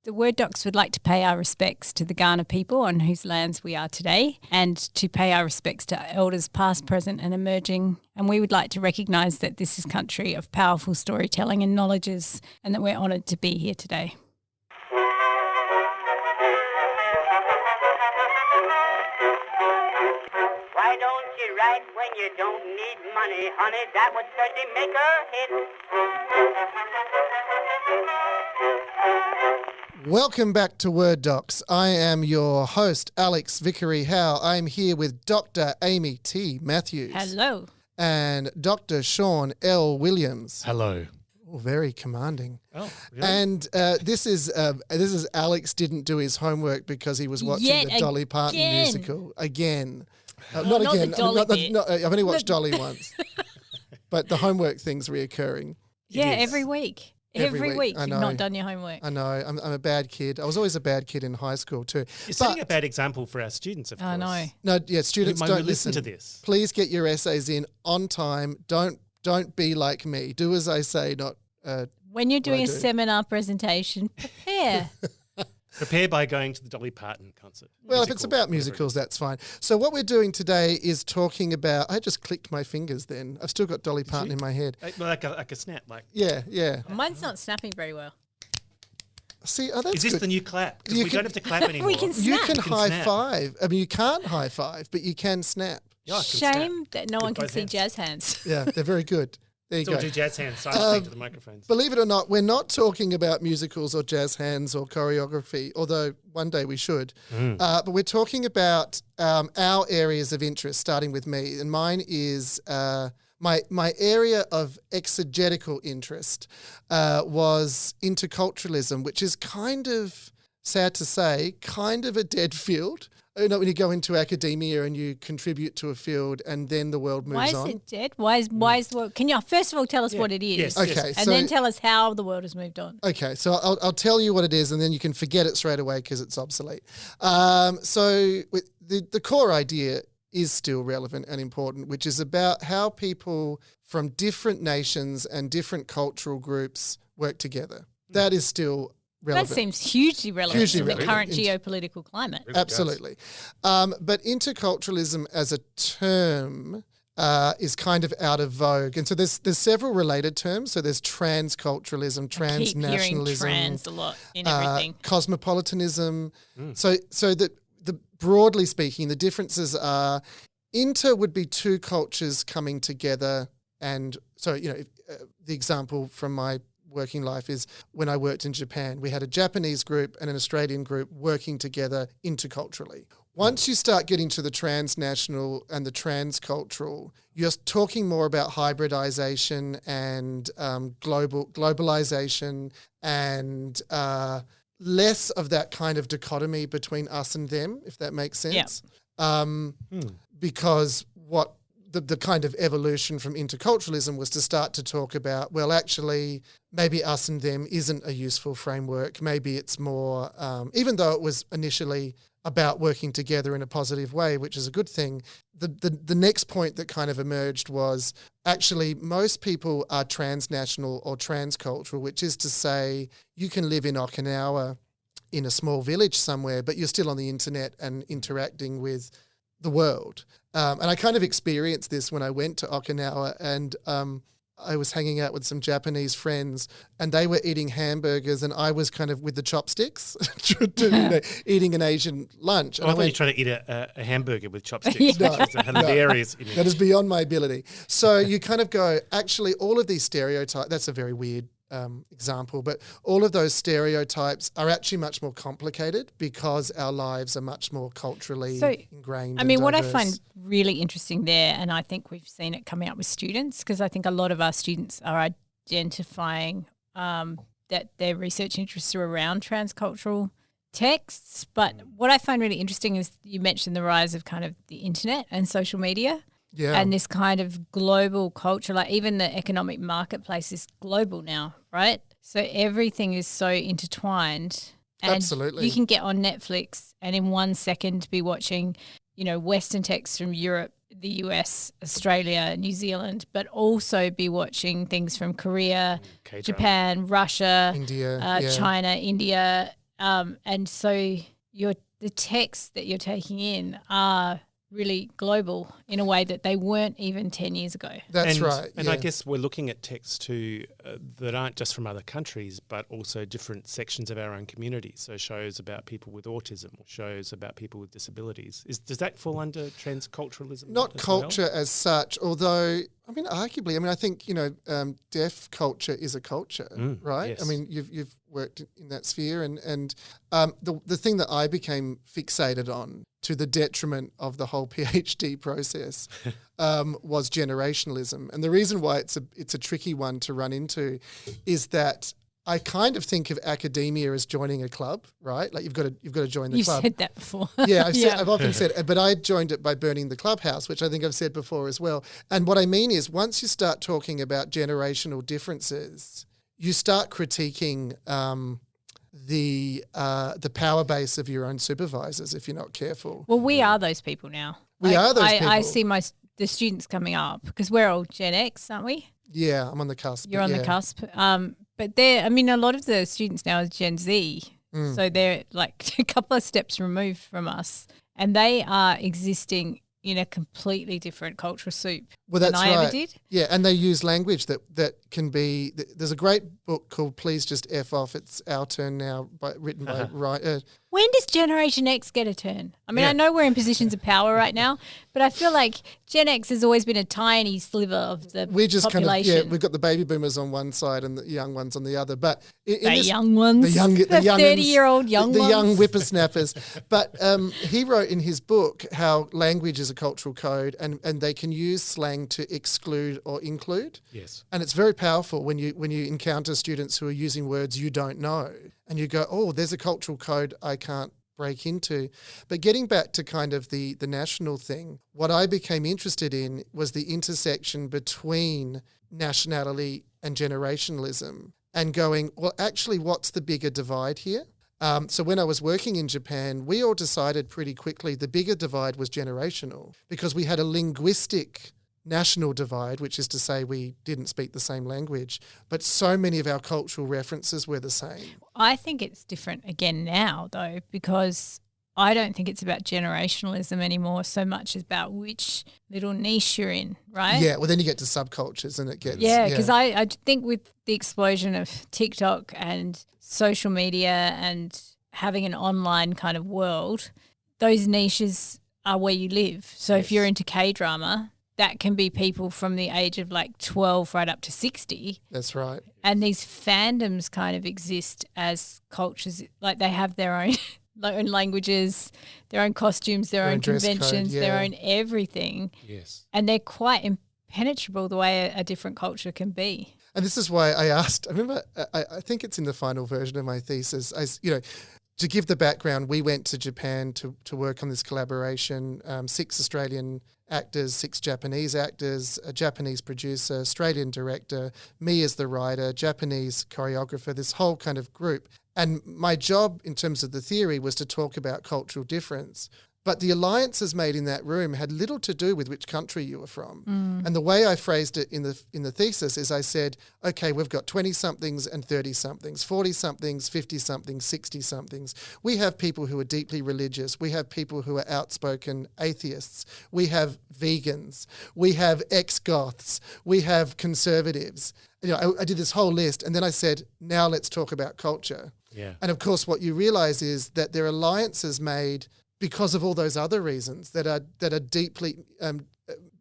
The Word Docs would like to pay our respects to the Kaurna people on whose lands we are today, and to pay our respects to elders past, present and emerging. And we would like to recognise that this is country of powerful storytelling and knowledges, and that we're honoured to be here today. Why don't you write when you don't need money, honey? That would certainly make a hit. Welcome back to Word Docs. I am your host, Alex Vickery Howe. I'm here with Dr. Amy T. Matthews. Hello. And Dr. Sean L. Williams. Hello. Oh, very commanding. Oh, really? And this is Alex didn't do his homework because he was watching the Dolly Parton musical again. Not again. the Dolly bit. I've only watched Dolly once. But the homework thing's reoccurring. Yeah, every week. Every week I you've know. not done your homework. I know. I'm a bad kid. I was always a bad kid in high school too. You're setting a bad example for our students, of course. I know. No, yeah, students Who might don't listen to this. Please get your essays in on time. Don't be like me. Do as I say, not When you're doing I a do. seminar presentation, prepare. Prepare by going to the Dolly Parton concert. Well, if it's about musicals, that's fine. So what we're doing today is talking about. I just clicked my fingers. Then I've still got Dolly Parton in my head. Like a snap. Like, Yeah. Mine's not snapping very well. See, that's is this good. the new clap? Because You we can- don't have to clap anymore. We can You snap. can You can high snap. five. I mean, you can't high five, but you can snap. Yeah, I can snap. Shame that no one can both see hands. jazz hands. Yeah, they're very good. There you Still go. do jazz hands silently to the microphones. Believe it or not, we're not talking about musicals or jazz hands or choreography, although one day we should. But we're talking about our areas of interest, starting with me. And mine is my area of exegetical interest was interculturalism, which is kind of, sad to say, kind of a dead field. You know, when you go into academia and you contribute to a field and then the world moves Why is on. it dead? Why is the world? Can you first of all tell us what it is? Yes. Okay, And then tell us how the world has moved on. Okay, so I'll tell you what it is and then you can forget it straight away because it's obsolete. So with the core idea is still relevant and important, which is about how people from different nations and different cultural groups work together. That is still relevant. That seems hugely relevant Hugely to the relevant. current geopolitical climate. Absolutely. But interculturalism as a term is kind of out of vogue. And so there's several related terms. So there's transculturalism, Keep hearing transnationalism, trans a lot in everything. cosmopolitanism. So the broadly speaking, the differences are inter would be two cultures coming together. And so, the example from my working life is when I worked in Japan, we had a Japanese group and an Australian group working together interculturally. Once you start getting to the transnational and the transcultural, you're talking more about hybridization and globalization and less of that kind of dichotomy between us and them, if that makes sense. Because what the kind of evolution from interculturalism was to start to talk about, well, actually, maybe us and them isn't a useful framework. Maybe it's more, even though it was initially about working together in a positive way, which is a good thing, the next point that kind of emerged was actually most people are transnational or transcultural, which is to say you can live in Okinawa in a small village somewhere, but you're still on the internet and interacting with the world. And I kind of experienced this when I went to Okinawa and I was hanging out with some Japanese friends and they were eating hamburgers and I was kind of with the chopsticks eating an Asian lunch. And I thought you were trying to eat a hamburger with chopsticks. No. Which is a hilarious image. that is beyond my ability. So you kind of go, actually, all of these stereotypes, that's a very weird example, but all of those stereotypes are actually much more complicated because our lives are much more culturally ingrained. I mean, and what I diverse. find really interesting there, and I think we've seen it coming up with students, because I think a lot of our students are identifying that their research interests are around transcultural texts. But what I find really interesting is you mentioned the rise of kind of the internet and social media. Yeah. And this kind of global culture, like even the economic marketplace is global now, right? So everything is so intertwined. And Absolutely. you can get on Netflix and in 1 second be watching, Western texts from Europe, the US, Australia, New Zealand, but also be watching things from Korea, K-drama. Japan, Russia, India, China, India, And so the texts that you're taking in are really global in a way that they weren't even 10 years ago. That's right. And I guess we're looking at texts too that aren't just from other countries, but also different sections of our own community. So shows about people with autism or shows about people with disabilities. Does that fall under transculturalism? Not culture as such, although, arguably, I think, deaf culture is a culture, right? Yes. I mean, you've worked in that sphere and the thing that I became fixated on to the detriment of the whole PhD process was generationalism. And the reason why it's a tricky one to run into is that I kind of think of academia as joining a club, right? Like you've got to join the club. You've said that before. Yeah, I've often said it, but I joined it by burning the clubhouse, which I think I've said before as well. And what I mean is once you start talking about generational differences, you start critiquing the power base of your own supervisors if you're not careful. Well, we are those people now. We are those people. I see the students coming up because we're all Gen X, aren't we? Yeah, I'm on the cusp. You're on the cusp. But a lot of the students now is Gen Z. So they're like a couple of steps removed from us. And they are existing in a completely different cultural soup than I ever did. Yeah, and they use language that can be – there's a great book called Please Just F Off. It's Our Turn Now, written by When does Generation X get a turn? I know we're in positions of power right now, but I feel like Gen X has always been a tiny sliver of the population. We've got the baby boomers on one side and the young ones on the other. But the 30-year-old young ones. The young whippersnappers. But he wrote in his book how language is a cultural code and they can use slang to exclude or include. Yes. And it's very powerful when you encounter students who are using words you don't know and you go, oh, there's a cultural code I can't break into. But getting back to kind of the national thing, what I became interested in was the intersection between nationality and generationalism and going, well, actually, what's the bigger divide here? So when I was working in Japan, we all decided pretty quickly the bigger divide was generational because we had a linguistic national divide, which is to say we didn't speak the same language, but so many of our cultural references were the same. I think it's different again now, though, because I don't think it's about generationalism anymore so much as about which little niche you're in, right? Yeah, well, then you get to subcultures and it gets... Yeah, because I think with the explosion of TikTok and social media and having an online kind of world, those niches are where you live. So if you're into K-drama, that can be people from the age of like 12 right up to 60. That's right. And these fandoms kind of exist as cultures, like they have their own languages, their own costumes, their own conventions, their own everything. Yes. And they're quite impenetrable the way a different culture can be. And this is why I asked, I remember, I think it's in the final version of my thesis, to give the background, we went to Japan to work on this collaboration, 6 Australian actors, 6 Japanese actors, a Japanese producer, Australian director, me as the writer, Japanese choreographer, this whole kind of group. And my job in terms of the theory was to talk about cultural difference. But the alliances made in that room had little to do with which country you were from. And the way I phrased it in the thesis is I said, okay, we've got 20-somethings and 30-somethings, 40-somethings, 50-somethings, 60-somethings. We have people who are deeply religious. We have people who are outspoken atheists. We have vegans. We have ex-goths. We have conservatives. I did this whole list and then I said, now let's talk about culture. Yeah. And of course, what you realize is that there are alliances made because of all those other reasons that are deeply,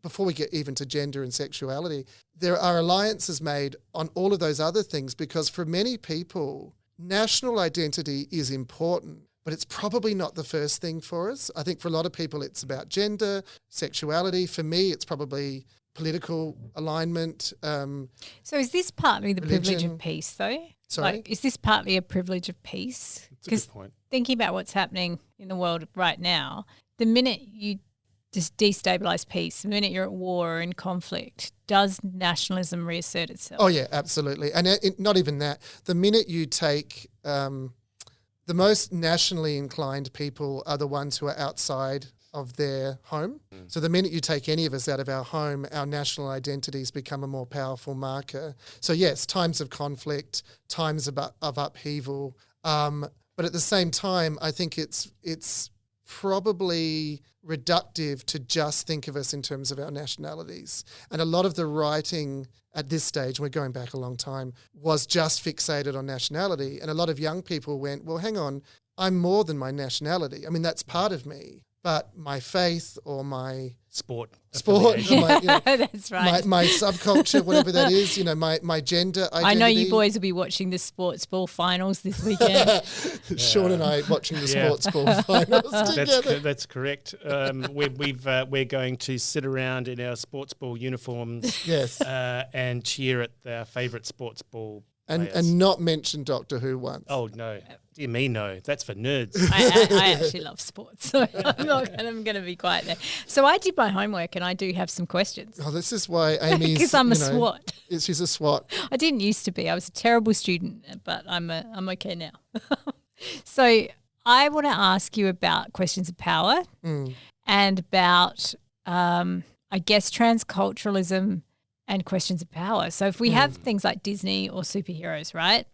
before we get even to gender and sexuality, there are alliances made on all of those other things because for many people, national identity is important, but it's probably not the first thing for us. I think for a lot of people, it's about gender, sexuality. For me, it's probably political alignment. So is this partly the privilege of peace, though? Sorry? Is this partly a privilege of peace? That's a good point. Thinking about what's happening in the world right now, the minute you just destabilise peace, the minute you're at war or in conflict, does nationalism reassert itself? Oh, yeah, absolutely. And not even that. The minute you take the most nationally inclined people are the ones who are outside of their home. So the minute you take any of us out of our home, our national identities become a more powerful marker. So yes, times of conflict, times of upheaval, But at the same time, I think it's probably reductive to just think of us in terms of our nationalities. And a lot of the writing at this stage, and we're going back a long time, was just fixated on nationality. And a lot of young people went, well, hang on, I'm more than my nationality. I mean, that's part of me, but my faith or my Sport. my, That's right. my subculture, whatever that is, my gender identity. I know you boys will be watching the sports ball finals this weekend. Sean and I watching the sports ball finals together. That's correct. We're going to sit around in our sports ball uniforms, Yes, and cheer at our favourite sports ball players. and not mention Doctor Who once. Oh no, dear me, no. That's for nerds. I actually love sports, so I'm going to be quiet there. So I did my homework, and I do have some questions. Oh, this is why Amy's Because I'm a SWAT. She's a SWAT. I didn't used to be. I was a terrible student, but I'm okay now. So I want to ask you about questions of power and about, I guess, transculturalism and questions of power. So if we have things like Disney or superheroes, right?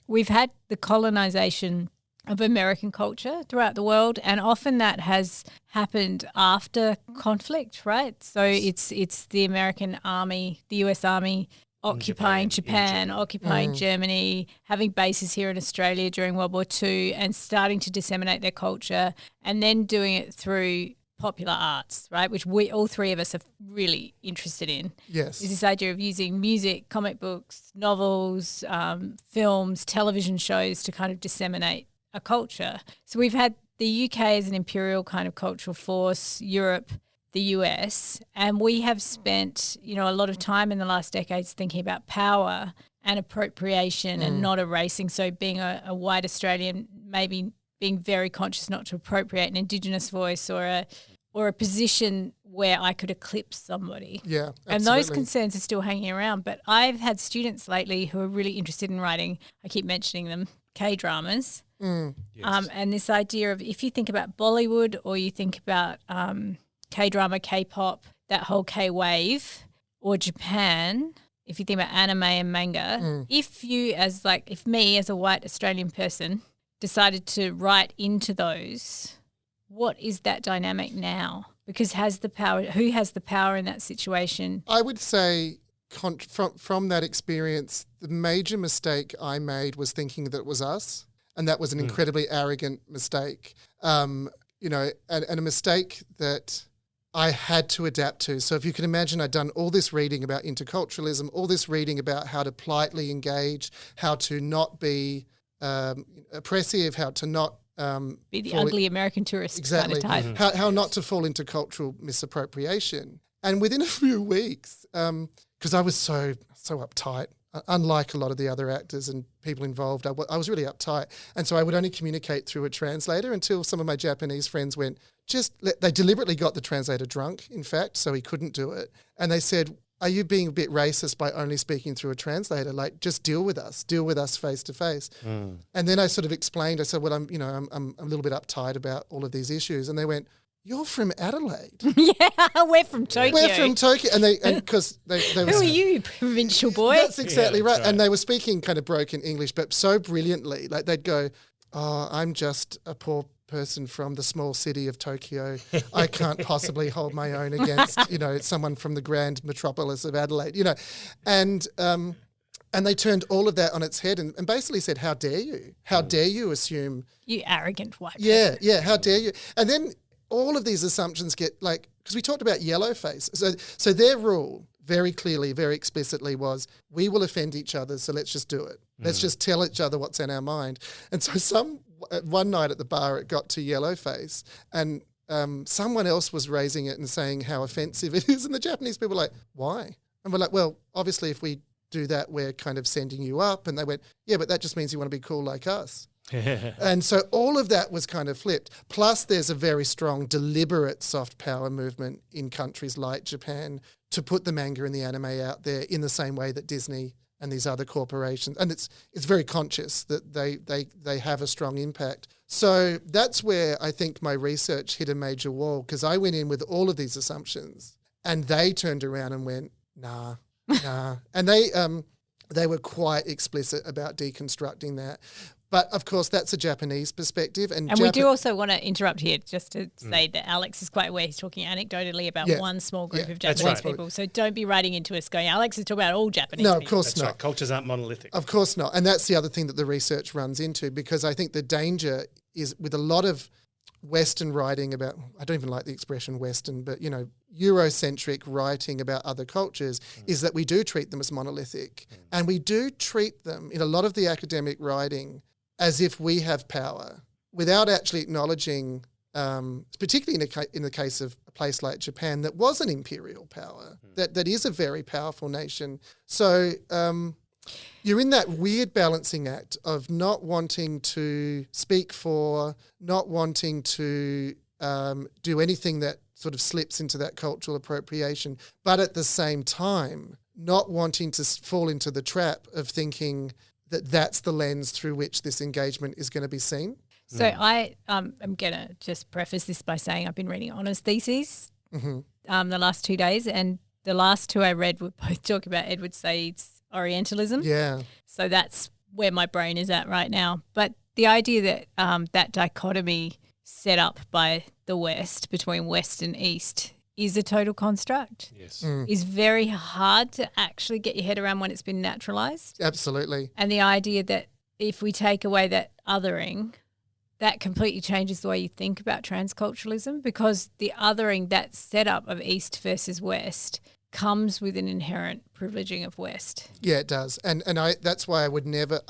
We've had the colonization of American culture throughout the world, and often that has happened after conflict, right? So it's the American army, the US Army occupying Japan, occupying Germany, having bases here in Australia during World War II and starting to disseminate their culture, and then doing it through popular arts, right, which we all three of us are really interested in. Yes. Is this idea of using music, comic books, novels, films, television shows to kind of disseminate a culture. So we've had the UK as an imperial kind of cultural force, Europe, the US, and we have spent, a lot of time in the last decades thinking about power and appropriation and not erasing. So being a white Australian, maybe being very conscious not to appropriate an Indigenous voice or a position where I could eclipse somebody. Yeah, absolutely. And those concerns are still hanging around. But I've had students lately who are really interested in writing, I keep mentioning them, K-dramas. Yes. And this idea of, if you think about Bollywood or you think about K-drama, K-pop, that whole K-wave, or Japan, if you think about anime and manga, if me as a white Australian person decided to write into those, what is that dynamic now? Because who has the power in that situation? I would say from that experience, the major mistake I made was thinking that it was us, and that was an incredibly arrogant mistake, and a mistake that I had to adapt to. So if you can imagine, I'd done all this reading about interculturalism, all this reading about how to politely engage, how to not be oppressive, how to not Be the ugly American tourist exactly kind of type. How not to fall into cultural misappropriation. And within a few weeks, because I was so uptight, unlike a lot of the other actors and people involved, I was really uptight. And so I would only communicate through a translator until some of my Japanese friends went, they deliberately got the translator drunk, in fact, so he couldn't do it. And they said, are you being a bit racist by only speaking through a translator? Like, just deal with us face to face. And then I sort of explained, I said, well, I'm a little bit uptight about all of these issues. And they went, you're from Adelaide. Yeah, we're from Tokyo. We're from Tokyo. And because they were... Who are you, provincial boy? That's exactly right. right. And they were speaking kind of broken English, but so brilliantly. Like, they'd go, oh, I'm just a poor person from the small city of Tokyo. I can't possibly hold my own against, someone from the grand metropolis of Adelaide, And they turned all of that on its head and basically said, how dare you? How dare you assume... You arrogant white Yeah, how dare you? And then all of these assumptions get because we talked about yellow face. So their rule very clearly, very explicitly was, we will offend each other, so let's just do it. Let's just tell each other what's in our mind. And so one night at the bar, it got to yellow face, and someone else was raising it and saying how offensive it is. And the Japanese people were like, why? And we're like, well, obviously if we do that, we're kind of sending you up. And they went, yeah, but that just means you want to be cool like us. And so all of that was kind of flipped. Plus there's a very strong, deliberate soft power movement in countries like Japan to put the manga and the anime out there in the same way that Disney and these other corporations, and it's very conscious that they have a strong impact. So that's where I think my research hit a major wall, because I went in with all of these assumptions and they turned around and went, nah. And they were quite explicit about deconstructing that. But of course, that's a Japanese perspective. And we do also want to interrupt here just to say that Alex is quite aware. He's talking anecdotally about one small group of Japanese people. So don't be writing into us going, Alex is talking about all Japanese people. No, of course That's not. right. Cultures aren't monolithic. Of course not. And that's the other thing that the research runs into, because I think the danger is with a lot of Western writing about, I don't even like the expression Western, but, Eurocentric writing about other cultures is that we do treat them as monolithic. And we do treat them in a lot of the academic writing as if we have power without actually acknowledging, particularly in the case of a place like Japan that was an imperial power, that is a very powerful nation. So you're in that weird balancing act of not wanting to speak for, not wanting to do anything that sort of slips into that cultural appropriation, but at the same time, not wanting to fall into the trap of thinking that that's the lens through which this engagement is going to be seen. So I am going to just preface this by saying I've been reading honours theses the last 2 days, and the last two I read were both talking about Edward Said's Orientalism. Yeah. So that's where my brain is at right now. But the idea that that dichotomy set up by the West between West and East is a total construct. Yes. Is very hard to actually get your head around when it's been naturalised. Absolutely. And the idea that if we take away that othering, that completely changes the way you think about transculturalism, because the othering, that setup of East versus West, comes with an inherent privileging of West. Yeah, it does. And that's why I would never,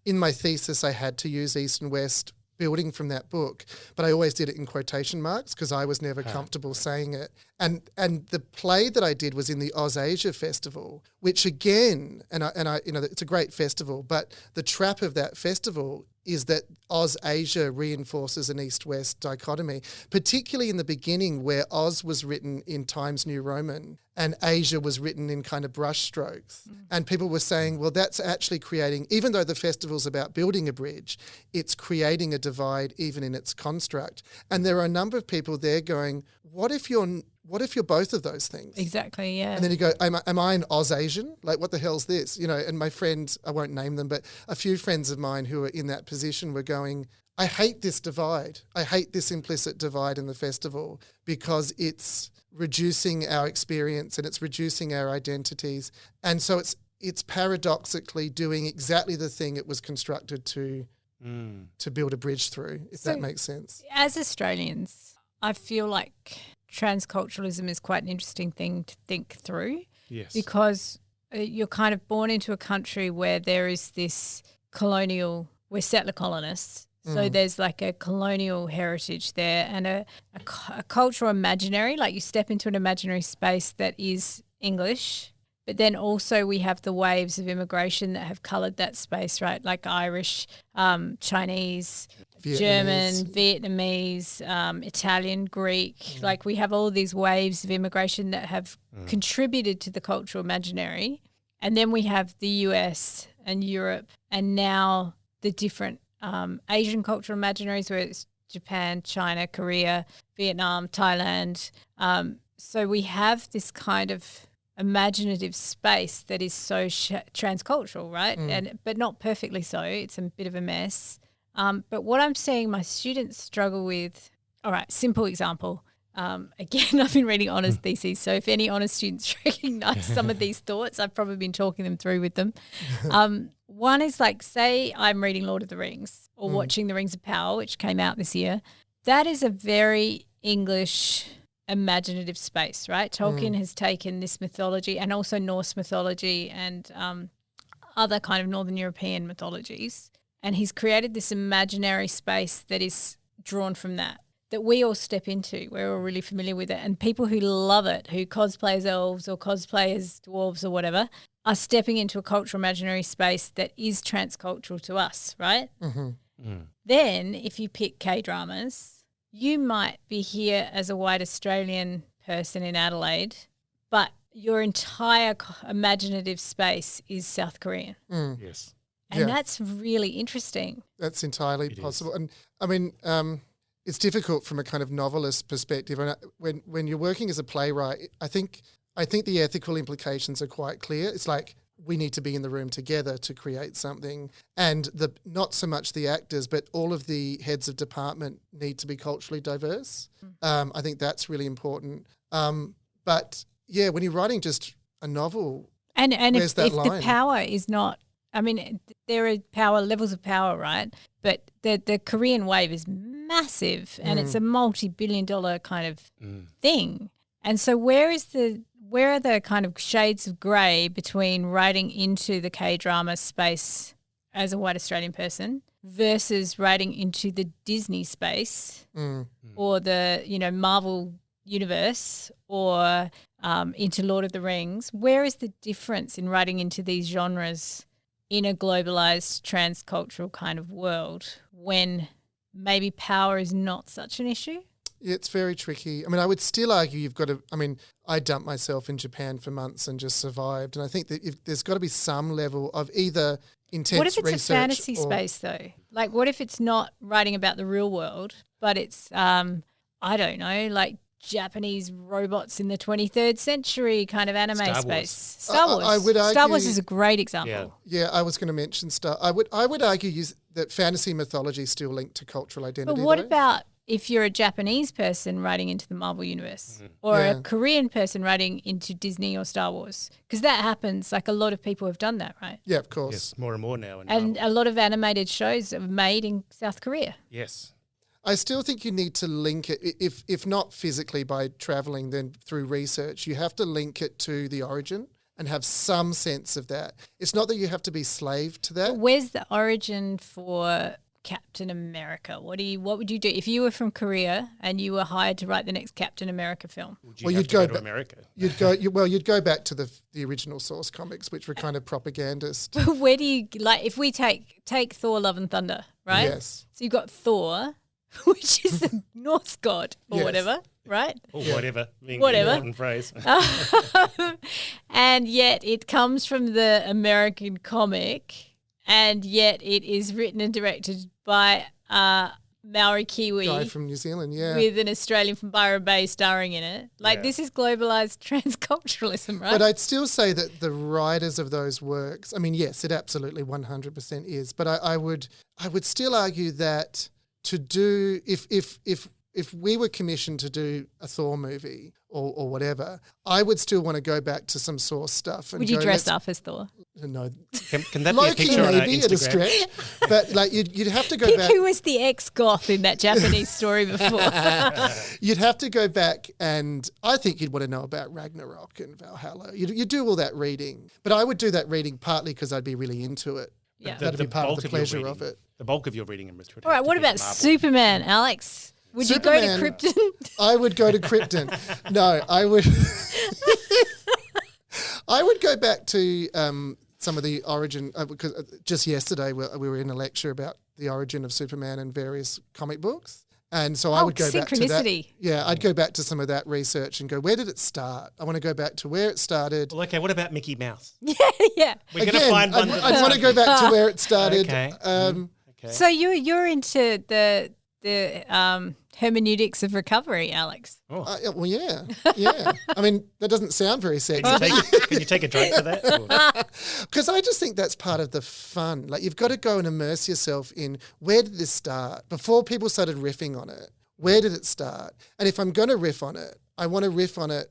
in my thesis, I had to use East and West building from that book, but I always did it in quotation marks because I was never comfortable saying it. And the play that I did was in the Ausasia Festival, which again, and I it's a great festival, but the trap of that festival is that Ausasia reinforces an East-West dichotomy, particularly in the beginning where Oz was written in Times New Roman and Asia was written in kind of brush strokes. And people were saying, well, that's actually creating, even though the festival's about building a bridge, it's creating a divide even in its construct. And there are a number of people there going, what if you're both of those things? Exactly, yeah. And then you go, am I an Ausasian? Like, what the hell's this? And my friend, I won't name them, but a few friends of mine who are in that position were going, I hate this divide. I hate this implicit divide in the festival because it's reducing our experience and it's reducing our identities. And so it's paradoxically doing exactly the thing it was constructed to build a bridge through, if that makes sense. As Australians, I feel like transculturalism is quite an interesting thing to think through. Yes. Because you're kind of born into a country where there is this we're settler colonists. So there's like a colonial heritage there and a cultural imaginary, like you step into an imaginary space that is English, but then also we have the waves of immigration that have coloured that space, right? Like Irish, Chinese, German, Vietnamese, Italian, Greek. Like we have all these waves of immigration that have contributed to the cultural imaginary. And then we have the US and Europe and now the different Asian cultural imaginaries, where it's Japan, China, Korea, Vietnam, Thailand. So we have this kind of imaginative space that is so transcultural, right? But not perfectly so. It's a bit of a mess. But what I'm seeing my students struggle with, all right, simple example. Again, I've been reading honours theses, so if any honours students recognise some of these thoughts, I've probably been talking them through with them. One is like, say I'm reading Lord of the Rings or watching The Rings of Power, which came out this year. That is a very English imaginative space, right? Tolkien has taken this mythology and also Norse mythology and other kind of Northern European mythologies, and he's created this imaginary space that is drawn from that we all step into. We're all really familiar with it. And people who love it, who cosplay as elves or cosplay as dwarves or whatever, are stepping into a cultural imaginary space that is transcultural to us, right? Then if you pick K-dramas, you might be here as a white Australian person in Adelaide, but your entire imaginative space is South Korean. Yes. And that's really interesting. That's entirely possible. And I mean, it's difficult from a kind of novelist perspective. And when you're working as a playwright, I think the ethical implications are quite clear. It's like, we need to be in the room together to create something. And not so much the actors, but all of the heads of department need to be culturally diverse. I think that's really important. But yeah, when you're writing just a novel, and where's if that the line? power is not, I mean, there are levels of power, right? But the Korean wave is massive, and it's a multi-billion-dollar kind of thing. And so where are the kind of shades of grey between writing into the K-drama space as a white Australian person versus writing into the Disney space or the, Marvel universe or into Lord of the Rings? Where is the difference in writing into these genres in a globalized transcultural kind of world when maybe power is not such an issue? It's very tricky. I mean, I would still argue you've got to – I mean, I dumped myself in Japan for months and just survived, and I think that there's got to be some level of either intense research. What if it's a fantasy space though? Like what if it's not writing about the real world, but it's, I don't know, like Japanese robots in the 23rd century kind of anime space? Star Wars. I would argue, Star Wars is a great example. Yeah, I was going to mention Star. I would argue that fantasy mythology is still linked to cultural identity. But what about if you're a Japanese person writing into the Marvel universe or a Korean person writing into Disney or Star Wars? Because that happens. Like a lot of people have done that, right? Yeah, of course. Yes, more and more now. And a lot of animated shows are made in South Korea. Yes. I still think you need to link it, if not physically by travelling, then through research. You have to link it to the origin and have some sense of that. It's not that you have to be slave to that. But where's the origin for Captain America? What would you do if you were from Korea and you were hired to write the next Captain America film? You'd go to America. You'd go back to the original source comics, which were kind of propagandist. Where do you if we take Thor: Love and Thunder, right? Yes. So you've got Thor, which is the Norse god or whatever, right? Or whatever. Whatever. Important phrase. And yet it comes from the American comic, and yet it is written and directed by Maori Kiwi Guy from New Zealand, with an Australian from Byron Bay starring in it. This is globalized transculturalism, right? But I'd still say that the writers of those works, I mean, yes, it absolutely 100% is, but I would still argue that to do if we were commissioned to do a Thor movie or whatever, I would still want to go back to some source stuff. And would you dress up as Thor? No. Can that be a picture on our maybe at a Instagram? stretch, but you'd have to go Pick back. who was the ex-goth in that Japanese story before. You'd have to go back, and I think you'd want to know about Ragnarok and Valhalla. You do all that reading, but I would do that reading partly because I'd be really into it. Yeah. That'd be part of the pleasure of it. The bulk of your reading in All right, what about Superman, Alex? Would you go to Krypton? I would go to Krypton. No, I would. I would go back to some of the origin because just yesterday we were in a lecture about the origin of Superman and various comic books, and so I would go back to that. Yeah, I'd go back to some of that research and go, where did it start? I want to go back to where it started. Well, okay, what about Mickey Mouse? Yeah. We're going to find one. I'd want to go back to where it started. Okay. Okay. So you're into the hermeneutics of recovery, Alex. Well, yeah. I mean, that doesn't sound very sexy. Can you take a drink for that? Because I just think that's part of the fun. Like, you've got to go and immerse yourself in where did this start? Before people started riffing on it, where did it start? And if I'm going to riff on it, I want to riff on it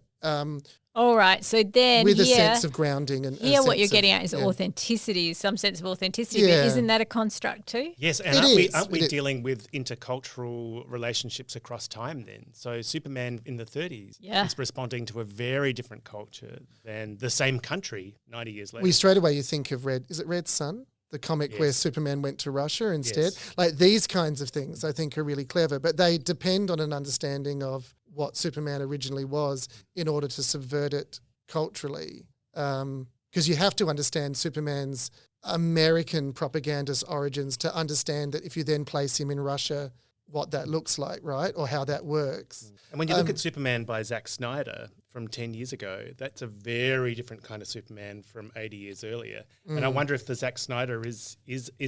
all right, so then with a sense of grounding. And here what you're getting at is authenticity, some sense of authenticity. Yeah. But isn't that a construct too? Yes, and aren't we dealing with intercultural relationships across time then? So Superman in the 30s is responding to a very different culture than the same country 90 years later. Straight away you think of Red Sun? The comic where Superman went to Russia instead. Like, these kinds of things I think are really clever, but they depend on an understanding of what Superman originally was in order to subvert it culturally. Because you have to understand Superman's American propagandist origins to understand that if you then place him in Russia, what that looks like, right? Or how that works. And when you look at Superman by Zack Snyder from 10 years ago, that's a very different kind of Superman from 80 years earlier. And I wonder if the Zack Snyder is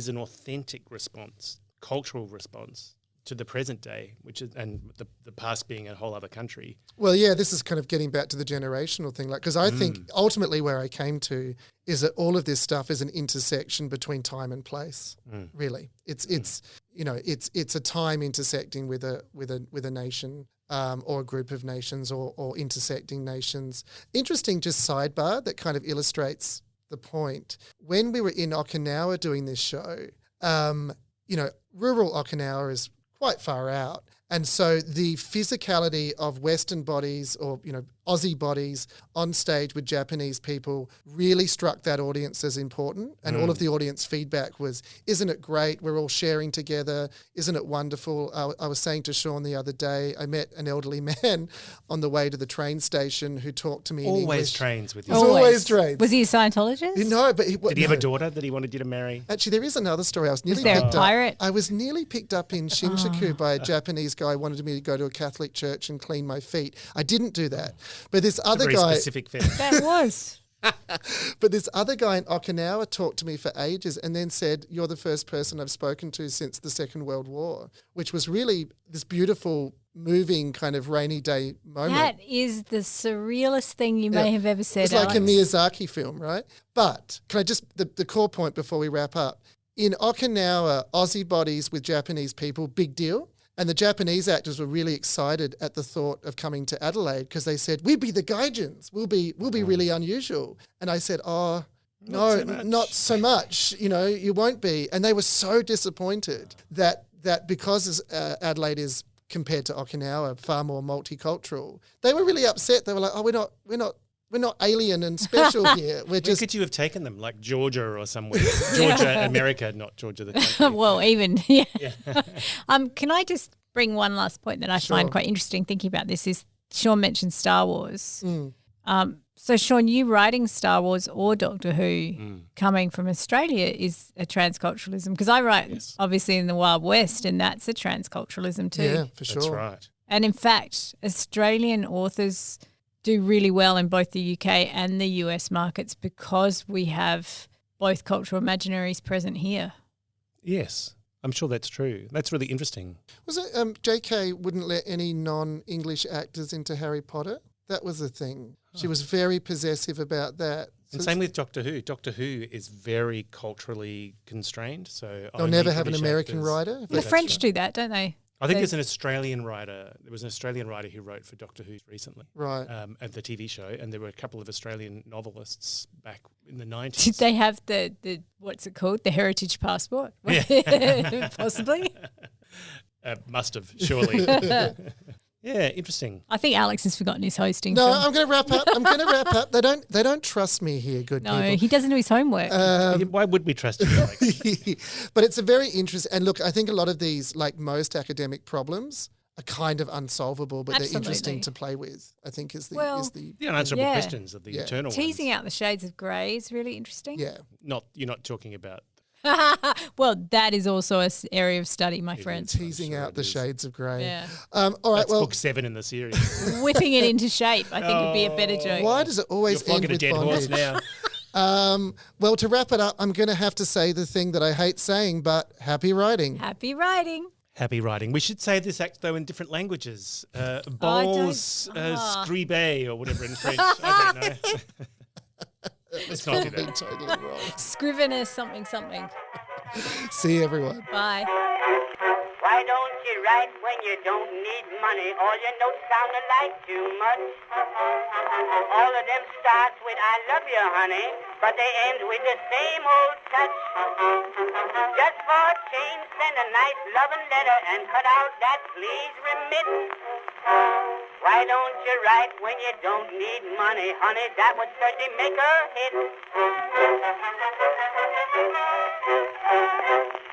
an authentic response, cultural response to the present day, which is, and the past being a whole other country. Well, yeah, this is kind of getting back to the generational thing. Like, because I think ultimately where I came to is that all of this stuff is an intersection between time and place. Really, it's a time intersecting with a nation. Or a group of nations or intersecting nations. Interesting just sidebar that kind of illustrates the point. When we were in Okinawa doing this show, rural Okinawa is quite far out. And so the physicality of Western bodies or, Aussie bodies on stage with Japanese people really struck that audience as important. And all of the audience feedback was, isn't it great? We're all sharing together. Isn't it wonderful? I was saying to Sean the other day, I met an elderly man on the way to the train station who talked to me in English. Always trains with you. Always trains. Was he a Scientologist? No, but did he have a daughter that he wanted you to marry? Actually, there is another story. Was there a pirate? I was nearly picked up in Shinjuku by a Japanese guy who wanted me to go to a Catholic church and clean my feet. I didn't do that. But this other very guy... specific thing. That was. But this other guy in Okinawa talked to me for ages and then said, you're the first person I've spoken to since the Second World War, which was really this beautiful, moving kind of rainy day moment. That is the surrealist thing you may have ever said, It's like Alex. a Miyazaki film, right? But can I just, the core point before we wrap up, in Okinawa, Aussie bodies with Japanese people, big deal. And the Japanese actors were really excited at the thought of coming to Adelaide because they said, we'd be the Gaijins. We'll be really unusual. And I said, not so much. You won't be. And they were so disappointed that because Adelaide is, compared to Okinawa, far more multicultural, they were really upset. They were like, we're not alien and special here. Where could you have taken them, like Georgia or somewhere? Georgia, America, not Georgia the country. Well, even, yeah. Can I just bring one last point that I find quite interesting thinking about this is Sean mentioned Star Wars. So, Sean, you writing Star Wars or Doctor Who coming from Australia is a transculturalism because I write obviously in the Wild West and that's a transculturalism too. Yeah, for sure. That's right. And in fact, Australian authors do really well in both the UK and the US markets because we have both cultural imaginaries present here. Yes, I'm sure that's true. That's really interesting. Was it J.K. wouldn't let any non-English actors into Harry Potter? That was the thing. She was very possessive about that. And same with Doctor Who. Doctor Who is very culturally constrained. So they'll never have an American writer? The French do that, don't they? I think there's an Australian writer. There was an Australian writer who wrote for Doctor Who recently. Right. At the TV show. And there were a couple of Australian novelists back in the 90s. Did they have the what's it called? The heritage passport? Yeah. Possibly. Must have, surely. Yeah, interesting. I think Alex has forgotten his hosting. No, Sean. I'm going to wrap up. They don't trust me here, good people. No, he doesn't do his homework. Why would we trust you, Alex? But it's a very interesting, and look, I think a lot of these, like most academic problems, are kind of unsolvable, but they're interesting to play with, I think is the The unanswerable questions of the eternal Teasing ones. out the shades of grey is really interesting. Yeah. You're not talking about... Well, that is also an area of study, my friend. Teasing out the shades of grey. Yeah. All right, That's book 7 in the series. Whipping it into shape, I think would be a better joke. Why does it always You're end flogging a with dead bondage? horse now. Well, to wrap it up, I'm going to have to say the thing that I hate saying, but happy writing. Happy writing. Happy writing. We should say this act, though, in different languages. Balls, scribe, or whatever in French. I don't know. Let's not do that. Totally wrong. Scrivener something. See you, everyone. Bye. Why don't you write when you don't need money? All your notes sound alike too much. All of them start with I love you, honey, but they end with the same old touch. Just for a change, send a nice loving letter and cut out that please remit. Why don't you write when you don't need money, honey? That would certainly make a hit.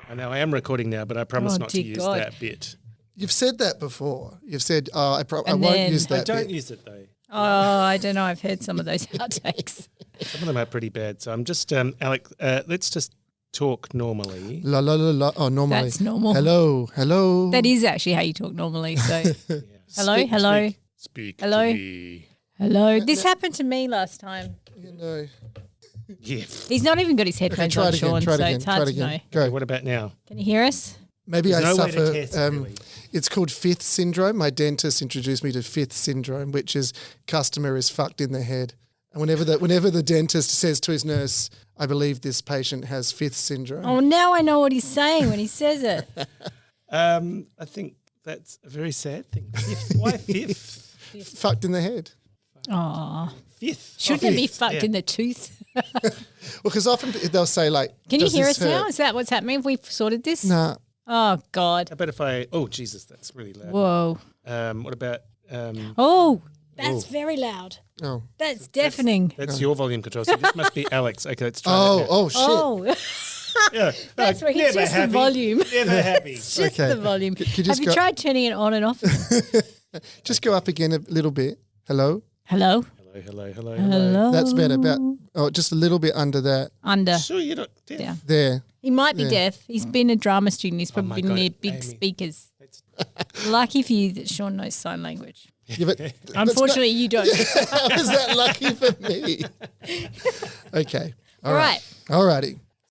I know I am recording now, but I promise not to use God. that bit. You've said that before. You've said, I won't use that I don't bit. use it, though. Oh, I don't know. I've heard some of those outtakes. Some of them are pretty bad. So I'm just, Alec, let's just talk normally. La la la la. Oh, normally. That's normal. Hello. That is actually how you talk normally. So, hello. Speak Hello? to me. Hello. This happened to me last time. You know. Yeah. He's not even got his headphones on, Sean, so it's hard to know. Go. What about now? Can you hear us? Maybe There's I no way to suffer. test, really. It's called fifth syndrome. My dentist introduced me to fifth syndrome, which is customer is fucked in the head. And whenever the dentist says to his nurse, I believe this patient has fifth syndrome. Oh, now I know what he's saying when he says it. I think that's a very sad thing. Why fifth? Fucked in the head. Oh, Fifth. shouldn't it be fucked in the tooth? Well, because often they'll say like, Can you "Does hear this us now? hurt?" Is that what's happening? Have we sorted this? Nah. Oh, God. How about if I... Oh, Jesus, that's really loud. Whoa. What about... Oh, that's very loud. Oh. That's deafening. That's your volume control. So this must be Alex. Okay, let's try that now. Oh, shit. Oh, Yeah. that's where he's Never just happy. the volume. Never happy. It's just Okay. the volume. Could you Have just you go- tried turning it on and off? Just go up again a little bit. Hello? Hello? Hello. That's better. Just a little bit under that. Under. Sure, you're not deaf. Yeah. There. He might be Yeah. deaf. He's been a drama student. He's probably my been God, near big Amy. speakers. Lucky for you that Sean knows sign language. Yeah, but Unfortunately, you don't. how is that lucky for me? Okay. All right. All righty.